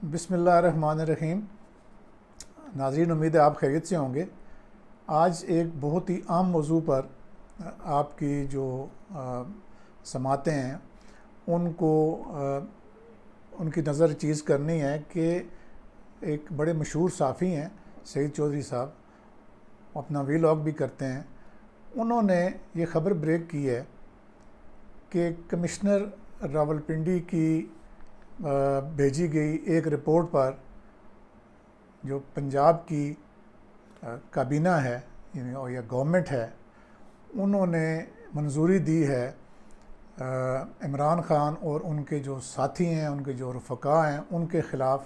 بسم اللہ الرحمن الرحیم۔ ناظرین، امید ہے آپ خیریت سے ہوں گے۔ آج ایک بہت ہی عام موضوع پر آپ کی جو سماعتیں ہیں ان کو ان کی نظر چیز کرنی ہے کہ ایک بڑے مشہور صحافی ہیں سعید چودھری صاحب، اپنا ویلاگ بھی کرتے ہیں۔ انہوں نے یہ خبر بریک کی ہے کہ کمشنر راولپنڈی کی بھیجی گئی ایک رپورٹ پر جو پنجاب کی کابینہ ہے یا گورنمنٹ ہے، انہوں نے منظوری دی ہے عمران خان اور ان کے جو ساتھی ہیں، ان کے جو رفقا ہیں، ان کے خلاف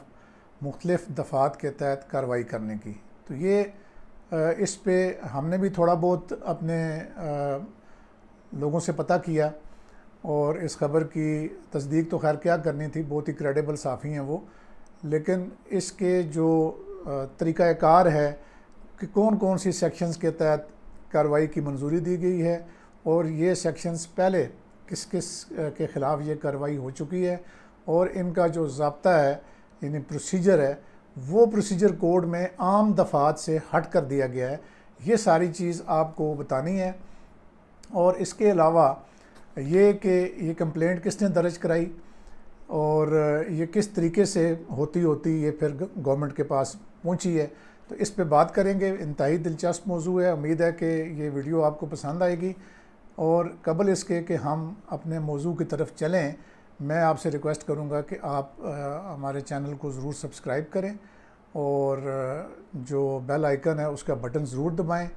مختلف دفعات کے تحت کارروائی کرنے کی۔ تو یہ اس پہ ہم نے بھی تھوڑا بہت اپنے لوگوں سے پتہ کیا، اور اس خبر کی تصدیق تو خیر کیا کرنی تھی، بہت ہی کریڈیبل صحافی ہیں وہ، لیکن اس کے جو طریقہ کار ہے کہ کون کون سی سیکشنز کے تحت کارروائی کی منظوری دی گئی ہے، اور یہ سیکشنز پہلے کس کس کے خلاف یہ کارروائی ہو چکی ہے، اور ان کا جو ضابطہ ہے یعنی پروسیجر ہے، وہ پروسیجر کوڈ میں عام دفعات سے ہٹ کر دیا گیا ہے، یہ ساری چیز آپ کو بتانی ہے۔ اور اس کے علاوہ یہ کہ یہ کمپلینٹ کس نے درج کرائی اور یہ کس طریقے سے ہوتی یہ پھر گورنمنٹ کے پاس پہنچی ہے، تو اس پہ بات کریں گے۔ انتہائی دلچسپ موضوع ہے، امید ہے کہ یہ ویڈیو آپ کو پسند آئے گی۔ اور قبل اس کے کہ ہم اپنے موضوع کی طرف چلیں، میں آپ سے ریکویسٹ کروں گا کہ آپ ہمارے چینل کو ضرور سبسکرائب کریں، اور جو بیل آئیکن ہے اس کا بٹن ضرور دبائیں۔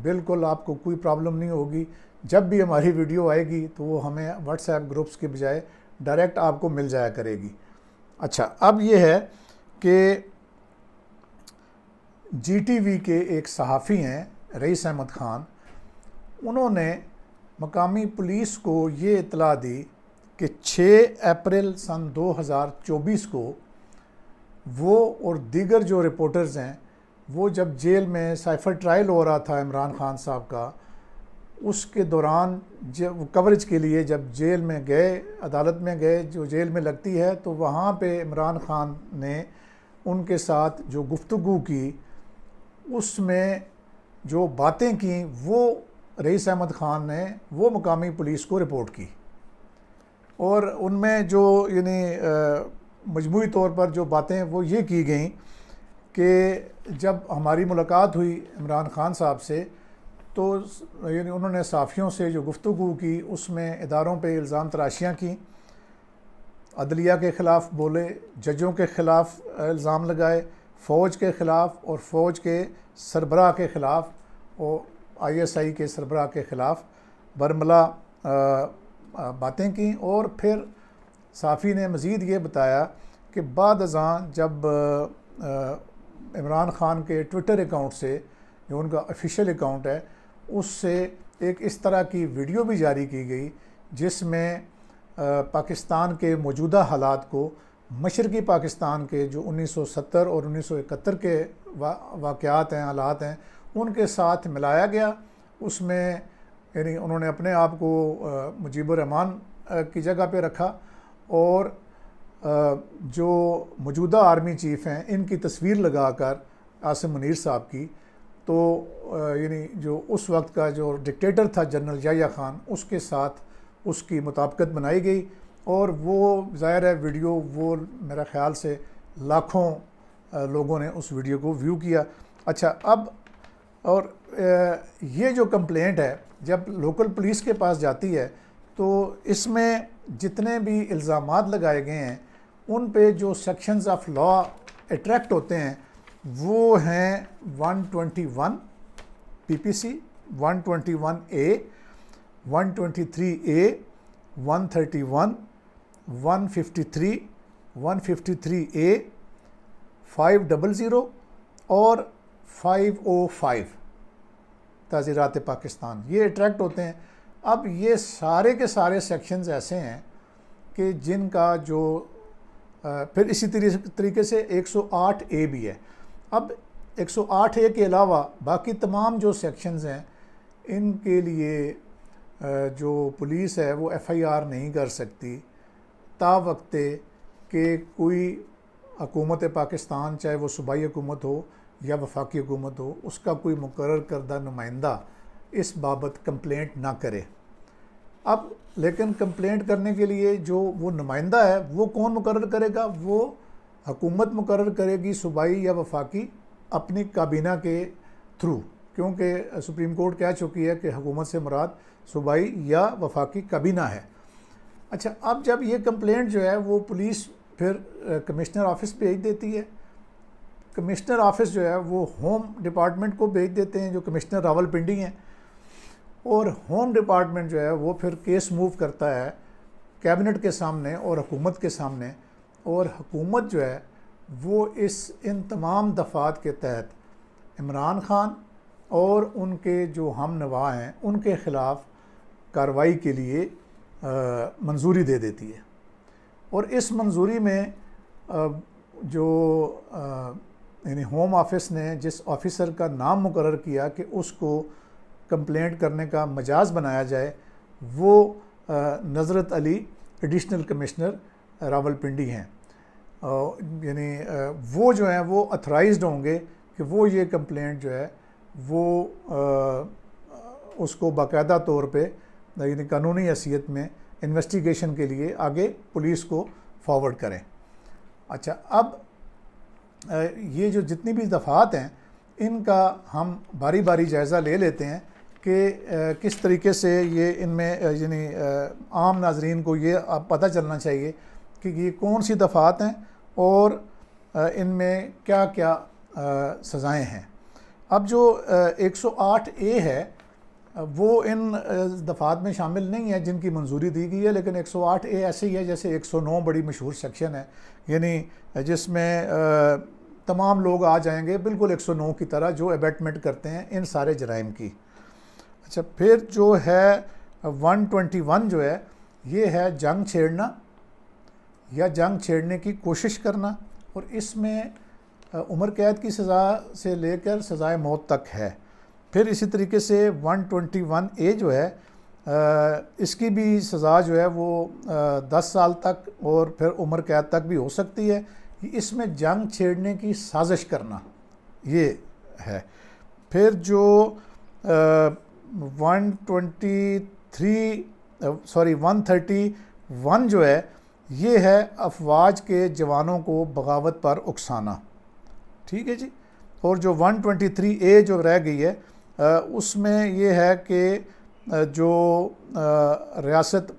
بالکل آپ کو کوئی پرابلم نہیں ہوگی، جب بھی ہماری ویڈیو آئے گی تو وہ ہمیں واٹس ایپ گروپس کے بجائے ڈائریکٹ آپ کو مل جایا کرے گی۔ اچھا، اب یہ ہے کہ جی ٹی وی کے ایک صحافی ہیں رئیس احمد خان، انہوں نے مقامی پولیس کو یہ اطلاع دی کہ 6 اپریل سن 2024 کو وہ اور دیگر جو رپورٹرز ہیں، وہ جب جیل میں سائفر ٹرائل ہو رہا تھا عمران خان صاحب کا، اس کے دوران جب کوریج کے لیے جب جیل میں گئے، عدالت میں گئے جو جیل میں لگتی ہے، تو وہاں پہ عمران خان نے ان کے ساتھ جو گفتگو کی، اس میں جو باتیں کیں، وہ رئیس احمد خان نے وہ مقامی پولیس کو رپورٹ کی، اور ان میں جو یعنی مجموعی طور پر جو باتیں وہ یہ کی گئیں کہ جب ہماری ملاقات ہوئی عمران خان صاحب سے، تو یعنی انہوں نے صحافیوں سے جو گفتگو کی اس میں اداروں پہ الزام تراشیاں کیں، عدلیہ کے خلاف بولے، ججوں کے خلاف الزام لگائے، فوج کے خلاف اور فوج کے سربراہ کے خلاف اور آئی ایس آئی کے سربراہ کے خلاف برملا باتیں کیں۔ اور پھر صحافی نے مزید یہ بتایا کہ بعد ازاں جب عمران خان کے ٹویٹر اکاؤنٹ سے، جو ان کا آفیشیل اکاؤنٹ ہے، اس سے ایک اس طرح کی ویڈیو بھی جاری کی گئی جس میں پاکستان کے موجودہ حالات کو، مشرقی پاکستان کے جو 1970 اور 1971 کے واقعات ہیں، حالات ہیں، ان کے ساتھ ملایا گیا۔ اس میں یعنی انہوں نے اپنے آپ کو مجیب الرحمان کی جگہ پہ رکھا، اور جو موجودہ آرمی چیف ہیں ان کی تصویر لگا کر عاصم منیر صاحب کی، تو یعنی جو اس وقت کا جو ڈکٹیٹر تھا جنرل یحییٰ خان، اس کے ساتھ اس کی مطابقت بنائی گئی، اور وہ ظاہر ہے ویڈیو، وہ میرا خیال سے لاکھوں لوگوں نے اس ویڈیو کو ویو کیا۔ اچھا، اب اور یہ جو کمپلینٹ ہے جب لوکل پولیس کے پاس جاتی ہے، تو اس میں جتنے بھی الزامات لگائے گئے ہیں ان پہ جو سیکشنز آف لا اٹریکٹ ہوتے ہیں وہ ہیں 121 پی پی سی، 121 اے، 123 اے، 131، 153، 153 اے، 500 اور 505 تعزیرات پاکستان، یہ اٹریکٹ ہوتے ہیں۔ اب یہ سارے کے سارے سیکشنز ایسے ہیں کہ جن کا جو پھر اسی طریقے سے 108 اے بھی ہے۔ اب 108 اے کے علاوہ باقی تمام جو سیکشنز ہیں ان کے لیے جو پولیس ہے وہ ایف آئی آر نہیں کر سکتی تا وقت کہ کوئی حکومت پاکستان چاہے وہ صوبائی حکومت ہو یا وفاقی حکومت ہو اس کا کوئی مقرر کردہ نمائندہ اس بابت کمپلینٹ نہ کرے۔ اب لیکن کمپلینٹ کرنے کے لیے جو وہ نمائندہ ہے وہ کون مقرر کرے گا؟ وہ حکومت مقرر کرے گی، صوبائی یا وفاقی، اپنی کابینہ کے تھرو، کیونکہ سپریم کورٹ کہہ چکی ہے کہ حکومت سے مراد صوبائی یا وفاقی کابینہ ہے۔ اچھا، اب جب یہ کمپلینٹ جو ہے وہ پولیس پھر کمشنر آفس بھیج دیتی ہے، کمشنر آفس جو ہے وہ ہوم ڈپارٹمنٹ کو بھیج دیتے ہیں جو کمشنر راولپنڈی ہیں، اور ہوم ڈپارٹمنٹ جو ہے وہ پھر کیس موو کرتا ہے کیبنٹ کے سامنے اور حکومت کے سامنے، اور حکومت جو ہے وہ ان تمام دفعات کے تحت عمران خان اور ان کے جو ہم نوا ہیں ان کے خلاف کارروائی کے لیے منظوری دے دیتی ہے۔ اور اس منظوری میں جو یعنی ہوم آفس نے جس آفیسر کا نام مقرر کیا کہ اس کو کمپلینٹ کرنے کا مجاز بنایا جائے، وہ نظرت علی ایڈیشنل کمشنر راولپنڈی ہیں، یعنی وہ جو ہیں وہ اتھرائزڈ ہوں گے کہ وہ یہ کمپلینٹ جو ہے وہ اس کو باقاعدہ طور پہ یعنی قانونی حیثیت میں انویسٹیگیشن کے لیے آگے پولیس کو فارورڈ کریں۔ اچھا، اب یہ جو جتنی بھی دفعات ہیں ان کا ہم باری باری جائزہ لے لیتے ہیں کہ کس طریقے سے یہ ان میں یعنی عام ناظرین کو یہ پتہ چلنا چاہیے کہ یہ کون سی دفعات ہیں اور ان میں کیا کیا سزائیں ہیں۔ اب جو 108A ہے وہ ان دفعات میں شامل نہیں ہے جن کی منظوری دی گئی ہے، لیکن 108A ایسے ہی ہے جیسے 109 بڑی مشہور سیکشن ہے، یعنی جس میں تمام لوگ آ جائیں گے بالکل 109 کی طرح جو ایبیٹمنٹ کرتے ہیں ان سارے جرائم کی۔ اچھا، پھر جو ہے 121 جو ہے یہ ہے جنگ چھیڑنا یا جنگ چھیڑنے کی کوشش کرنا، اور اس میں عمر قید کی سزا سے لے کر سزائے موت تک ہے۔ پھر اسی طریقے سے 121A جو ہے اس کی بھی سزا جو ہے وہ 10 سال تک اور پھر عمر قید تک بھی ہو سکتی ہے۔ اس میں جنگ چھیڑنے کی سازش کرنا یہ ہے۔ پھر جو 131 جو ہے یہ ہے افواج کے جوانوں کو بغاوت پر اکسانا، ٹھیک ہے جی۔ اور جو 123A جو رہ گئی ہے اس میں یہ ہے کہ جو ریاست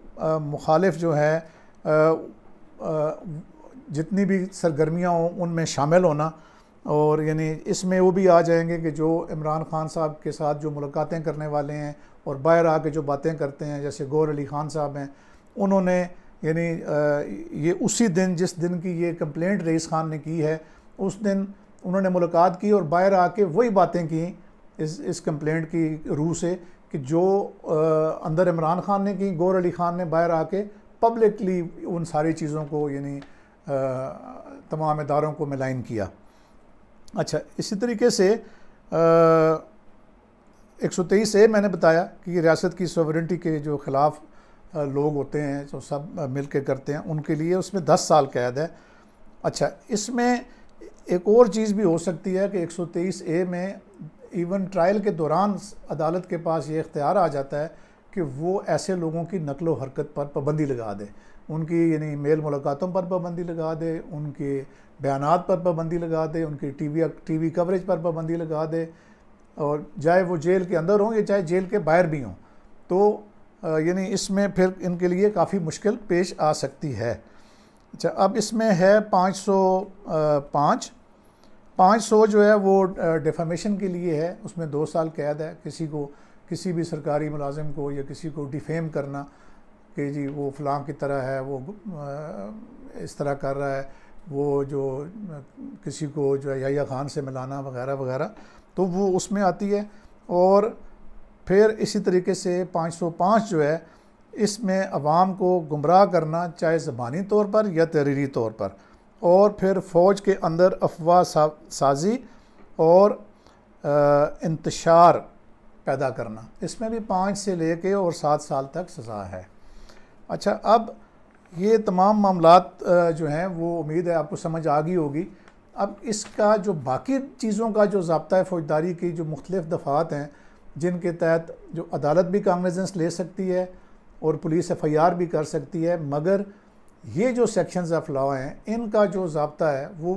مخالف جو ہے جتنی بھی سرگرمیاں ہوں ان میں شامل ہونا، اور یعنی اس میں وہ بھی آ جائیں گے کہ جو عمران خان صاحب کے ساتھ جو ملاقاتیں کرنے والے ہیں اور باہر آ کے جو باتیں کرتے ہیں، جیسے گور علی خان صاحب ہیں، انہوں نے یعنی یہ اسی دن جس دن کی یہ کمپلینٹ رئیس خان نے کی ہے اس دن انہوں نے ملاقات کی اور باہر آ کے وہی باتیں کی اس کمپلینٹ کی روح سے کہ جو اندر عمران خان نے کی، گور علی خان نے باہر آ کے پبلکلی ان ساری چیزوں کو یعنی تمام اداروں کو ملائن کیا۔ اچھا، اسی طریقے سے 123A میں نے بتایا کہ یہ ریاست کی سوورنٹی کے جو خلاف لوگ ہوتے ہیں جو سب مل کے کرتے ہیں ان کے لیے اس میں 10 سال قید ہے۔ اچھا، اس میں ایک اور چیز بھی ہو سکتی ہے کہ 123A میں ایون ٹرائل کے دوران عدالت کے پاس یہ اختیار آ جاتا ہے کہ وہ ایسے لوگوں کی نقل و حرکت پر پابندی لگا دے، ان کی یعنی میل ملاقاتوں پر پابندی لگا دے، ان کے بیانات پر پابندی لگا دے، ان کی ٹی وی کوریج پر پابندی لگا دے، اور چاہے وہ جیل کے اندر ہوں یا چاہے جیل کے باہر بھی ہوں، تو یعنی اس میں پھر ان کے لیے کافی مشکل پیش آ سکتی ہے۔ اچھا، اب اس میں ہے 500 جو ہے وہ ڈیفیمیشن کے لیے ہے، اس میں 2 سال قید ہے۔ کسی بھی سرکاری ملازم کو یا کسی کو ڈیفیم کرنا کہ جی وہ فلاں کی طرح ہے، وہ اس طرح کر رہا ہے، وہ جو کسی کو جو ہے یحییٰ خان سے ملانا وغیرہ وغیرہ، تو وہ اس میں آتی ہے۔ اور پھر اسی طریقے سے 505 جو ہے اس میں عوام کو گمراہ کرنا، چاہے زبانی طور پر یا تحریری طور پر، اور پھر فوج کے اندر افواہ سازی اور انتشار پیدا کرنا، اس میں بھی 5 سے لے کے اور 7 سال تک سزا ہے۔ اچھا، اب یہ تمام معاملات جو ہیں وہ امید ہے آپ کو سمجھ آ گئی ہوگی۔ اب اس کا جو باقی چیزوں کا جو ضابطۂ فوجداری کی جو مختلف دفعات ہیں جن کے تحت جو عدالت بھی کانگنیزنس لے سکتی ہے اور پولیس ایف آئی آر بھی کر سکتی ہے، مگر یہ جو سیکشنز آف لا ہیں ان کا جو ضابطہ ہے وہ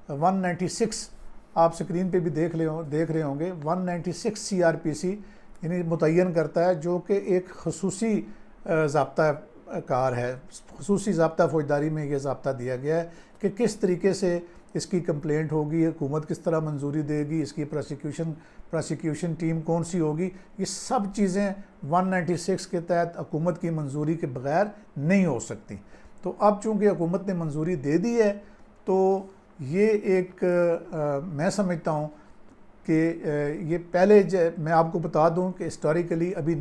196 آپ سکرین پہ بھی دیکھ رہے ہوں گے، 196 سی آر پی سی یعنی متعین کرتا ہے، جو کہ ایک خصوصی ضابطہ کار ہے، خصوصی ضابطہ فوجداری میں یہ ضابطہ دیا گیا ہے کہ کس طریقے سے اس کی کمپلینٹ ہوگی، حکومت کس طرح منظوری دے گی، اس کی پراسیکیوشن ٹیم کون سی ہوگی، یہ سب چیزیں 196 کے تحت حکومت کی منظوری کے بغیر نہیں ہو سکتی۔ تو اب چونکہ حکومت نے منظوری دے دی ہے تو یہ ایک میں سمجھتا ہوں کہ یہ پہلے میں آپ کو بتا دوں کہ ہسٹوریکلی ابھی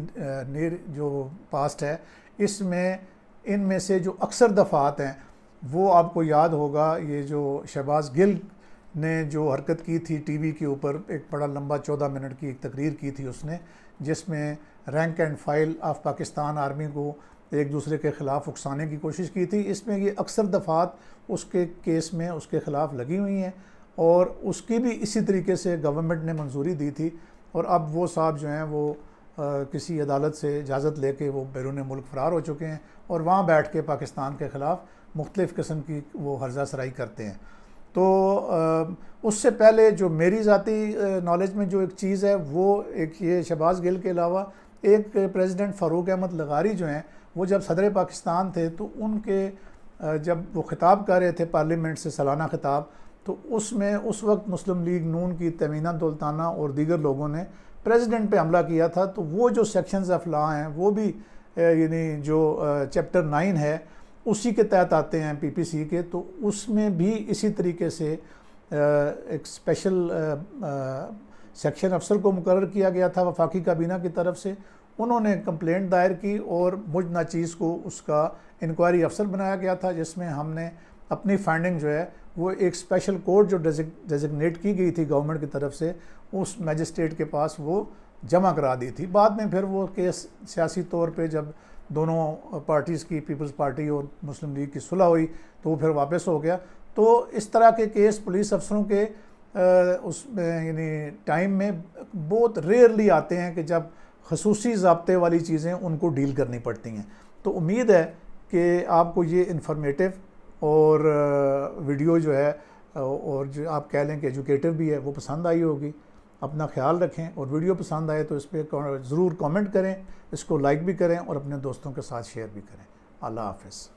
نیر جو پاسٹ ہے اس میں ان میں سے جو اکثر دفعات ہیں وہ آپ کو یاد ہوگا، یہ جو شہباز گل نے جو حرکت کی تھی ٹی وی کے اوپر، ایک بڑا لمبا 14 منٹ کی ایک تقریر کی تھی اس نے، جس میں rank and file of Pakistan army کو ایک دوسرے کے خلاف اکسانے کی کوشش کی تھی۔ اس میں یہ اکثر دفعات اس کے کیس میں اس کے خلاف لگی ہوئی ہیں اور اس کی بھی اسی طریقے سے گورنمنٹ نے منظوری دی تھی، اور اب وہ صاحب جو ہیں وہ کسی عدالت سے اجازت لے کے وہ بیرون ملک فرار ہو چکے ہیں اور وہاں بیٹھ کے پاکستان کے خلاف مختلف قسم کی وہ ہرزہ سرائی کرتے ہیں۔ تو اس سے پہلے جو میری ذاتی نالج میں جو ایک چیز ہے وہ ایک یہ شہباز گل کے علاوہ ایک پریزیڈنٹ فاروق احمد لغاری جو ہیں وہ جب صدر پاکستان تھے تو ان کے جب وہ خطاب کر رہے تھے پارلیمنٹ سے سالانہ خطاب، تو اس میں اس وقت مسلم لیگ نون کی تمینہ دولتانہ اور دیگر لوگوں نے پریزیڈنٹ پہ حملہ کیا تھا۔ تو وہ جو سیکشنز آف لا ہیں وہ بھی یعنی جو چیپٹر 9 ہے اسی کے تحت آتے ہیں پی پی سی کے، تو اس میں بھی اسی طریقے سے ایک اسپیشل سیکشن افسر کو مقرر کیا گیا تھا وفاقی کابینہ کی طرف سے، انہوں نے کمپلینٹ دائر کی اور مجھ ناچیز کو اس کا انکوائری افسر بنایا گیا تھا، جس میں ہم نے اپنی فائنڈنگ جو ہے وہ ایک اسپیشل کورٹ جو ڈیزگنیٹ کی گئی تھی گورنمنٹ کی طرف سے اس میجسٹریٹ کے پاس وہ جمع کرا دی تھی۔ بعد میں پھر وہ کیس سیاسی طور پہ جب دونوں پارٹیز کی پیپلز پارٹی اور مسلم لیگ کی صلح ہوئی تو وہ پھر واپس ہو گیا۔ تو اس طرح کے کیس پولیس افسروں کے اس یعنی ٹائم میں بہت ریئرلی آتے ہیں کہ جب خصوصی ضابطے والی چیزیں ان کو ڈیل کرنی پڑتی ہیں۔ تو امید ہے کہ آپ کو یہ انفارمیٹیو اور ویڈیو جو ہے اور جو آپ کہہ لیں کہ ایجوکیٹو بھی ہے وہ پسند آئی ہوگی۔ اپنا خیال رکھیں اور ویڈیو پسند آئے تو اس پہ ضرور کامنٹ کریں، اس کو لائک بھی کریں اور اپنے دوستوں کے ساتھ شیئر بھی کریں۔ اللہ حافظ۔